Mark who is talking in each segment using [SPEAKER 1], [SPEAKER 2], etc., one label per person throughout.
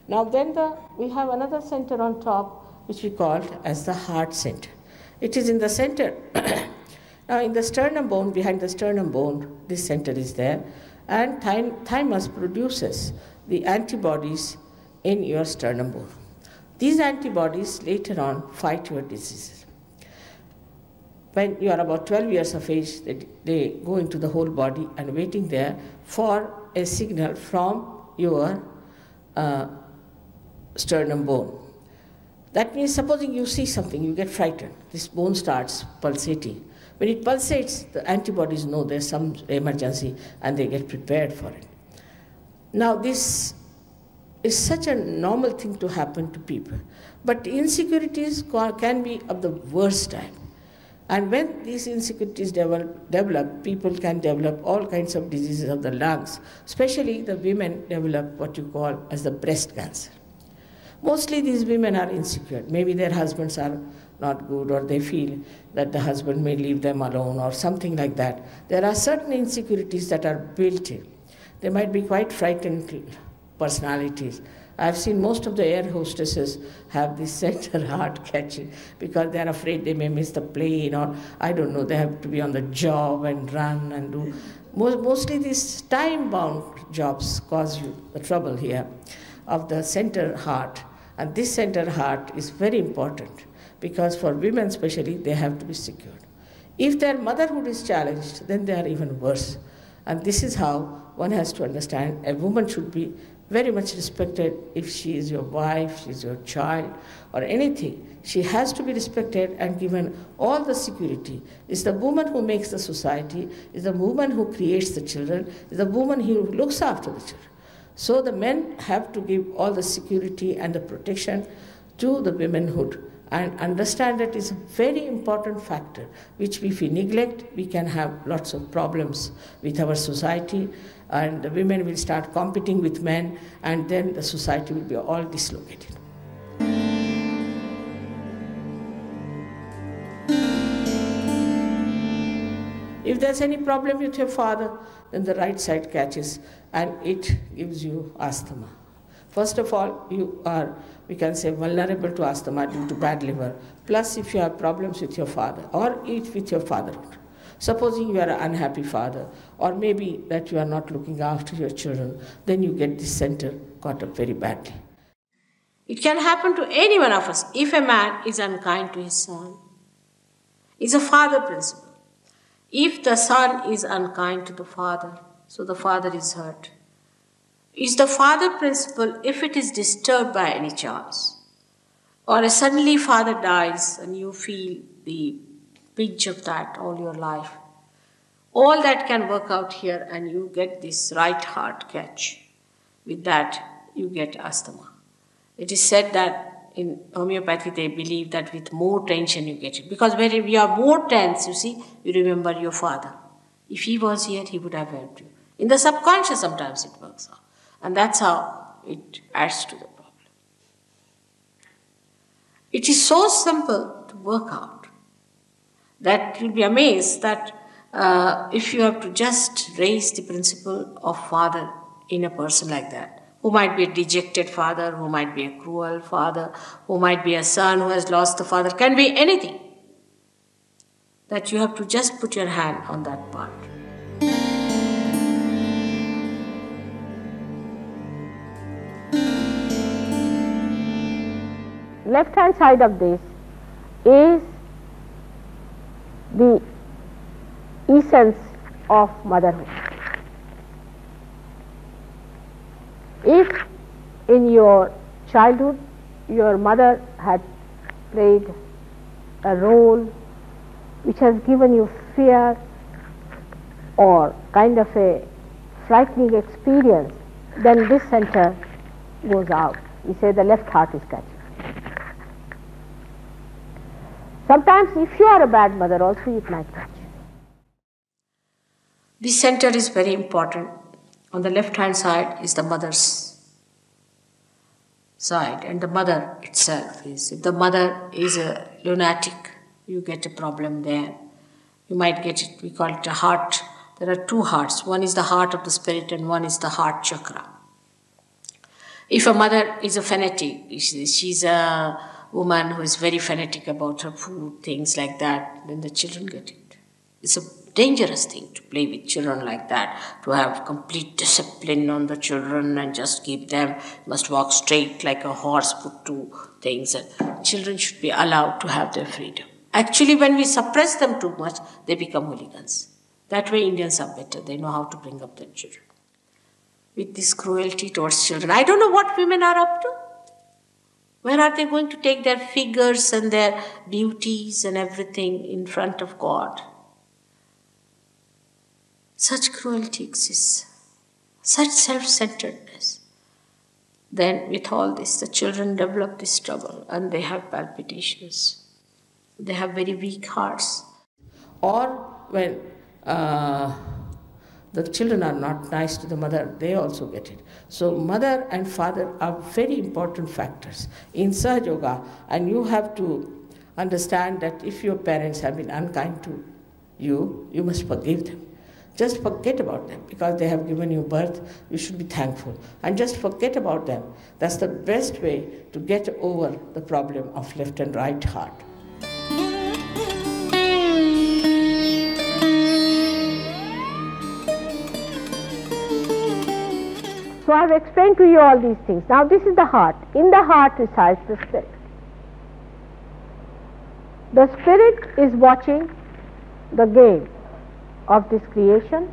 [SPEAKER 1] Now then we have another center on top which we call as the heart center. It is in the center. Now in the sternum bone, behind the sternum bone, this center is there, and thymus produces the antibodies in your sternum bone. These antibodies later on fight your diseases. When you are about 12 years of age, they go into the whole body and waiting there for a signal from your sternum bone. That means supposing you see something, you get frightened. This bone starts pulsating. When it pulsates, the antibodies know there's some emergency and they get prepared for it. Now this is such a normal thing to happen to people. But insecurities can be of the worst type. And when these insecurities develop, people can develop all kinds of diseases of the lungs. Especially the women develop what you call as the breast cancer. Mostly these women are insecure. Maybe their husbands are not good, or they feel that the husband may leave them alone or something like that. There are certain insecurities that are built in. They might be quite frightened personalities. I've seen most of the air hostesses have this center heart catching because they're afraid they may miss the plane, or I don't know, they have to be on the job and run and do. Mostly these time-bound jobs cause you the trouble here of the center heart. And this center heart is very important because for women especially, they have to be secured. If their motherhood is challenged, then they are even worse. And this is how one has to understand a woman should be very much respected. If she is your wife, she is your child, or anything, she has to be respected and given all the security. It's the woman who makes the society, it's the woman who creates the children, it's the woman who looks after the children. So the men have to give all the security and the protection to the womanhood and understand that it's a very important factor, which if we neglect, we can have lots of problems with our society, and the women will start competing with men, and then the society will be all dislocated. If there's any problem with your father, then the right side catches and it gives you asthma. First of all, you are, we can say, vulnerable to asthma due to bad liver. Plus, if you have problems with your father or eat with your fatherhood. Supposing you are an unhappy father, or maybe that you are not looking after your children, then you get this center caught up very badly. It can happen to any one of us if a man is unkind to his son. It's a father principle. If the son is unkind to the father, so the father is hurt. It's the father principle if it is disturbed by any chance. Or a suddenly father dies and you feel the pinch of that all your life. All that can work out here and you get this right heart catch. With that, you get asthma. It is said that in homeopathy, they believe that with more tension you get it. Because when you are more tense, you see, you remember your father. If he was here, he would have helped you. In the subconscious, sometimes it works out. And that's how it adds to the problem. It is so simple to work out that you'll be amazed that if you have to just raise the principle of father in a person like that, who might be a dejected father, who might be a cruel father, who might be a son who has lost the father, can be anything. That you have to just put your hand on that part. Left hand side of this is the essence of motherhood. If in your childhood your mother had played a role which has given you fear or kind of a frightening experience, then this center goes out. We say the left heart is catching. Sometimes if you are a bad mother also it might catch. This center is very important. On the left hand side is the mother's side, and the mother itself is, if the mother is a lunatic, you get a problem there. You might get it, we call it a heart. There are two hearts. One is the heart of the spirit and one is the heart chakra.
[SPEAKER 2] If a mother is a fanatic, she's a woman who is very fanatic about her food, things like that, then the children get it. It's a dangerous thing to play with children like that, to have complete discipline on the children and just keep them, must walk straight like a horse put to things. And children should be allowed to have their freedom. Actually, when we suppress them too much, they become hooligans. That way Indians are better. They know how to bring up their children. With this cruelty towards children, I don't know what women are up to. Where are they going to take their figures and their beauties and everything in front of God? Such cruelty exists, such self-centeredness. Then with all this, the children develop this trouble and they have palpitations. They have very weak hearts.
[SPEAKER 1] Or when the children are not nice to the mother, they also get it. So mother and father are very important factors in Sahaja Yoga, and you have to understand that if your parents have been unkind to you, you must forgive them. Just forget about them because they have given you birth. You should be thankful and just forget about them. That's the best way to get over the problem of left and right heart.
[SPEAKER 3] So I have explained to you all these things. Now this is the heart. In the heart resides the spirit. The spirit is watching the game of this creation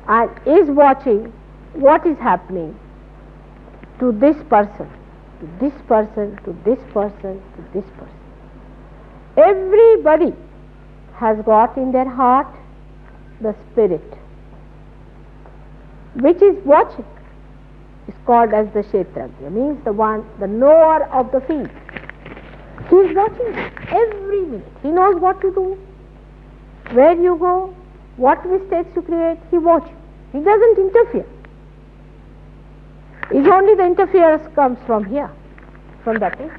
[SPEAKER 3] and is watching what is happening to this person, to this person, to this person, to this person. Everybody has got in their heart the spirit which is watching. It's called as the Kshetrajna, means the one, the knower of the field. He is watching every minute. He knows what to do, where you go, what mistakes you create. He watches. He doesn't interfere. It's only the interference comes from here, from that thing,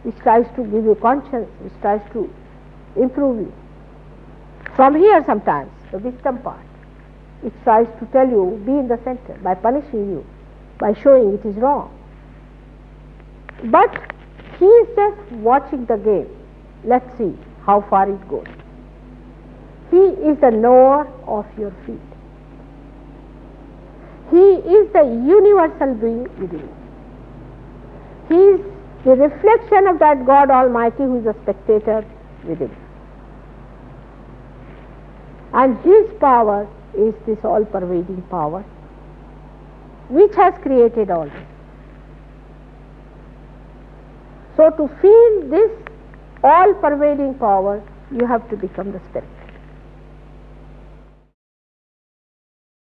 [SPEAKER 3] which tries to give you conscience, which tries to improve you. From here sometimes, the wisdom part, it tries to tell you, be in the center, by punishing you, by showing it is wrong. But he is just watching the game. Let's see how far it goes. He is the knower of your feet. He is the universal being within you. He is the reflection of that God Almighty who is a spectator within you. And His power is this all-pervading power which has created all this. So to feel this all-pervading power, you have to become the spirit.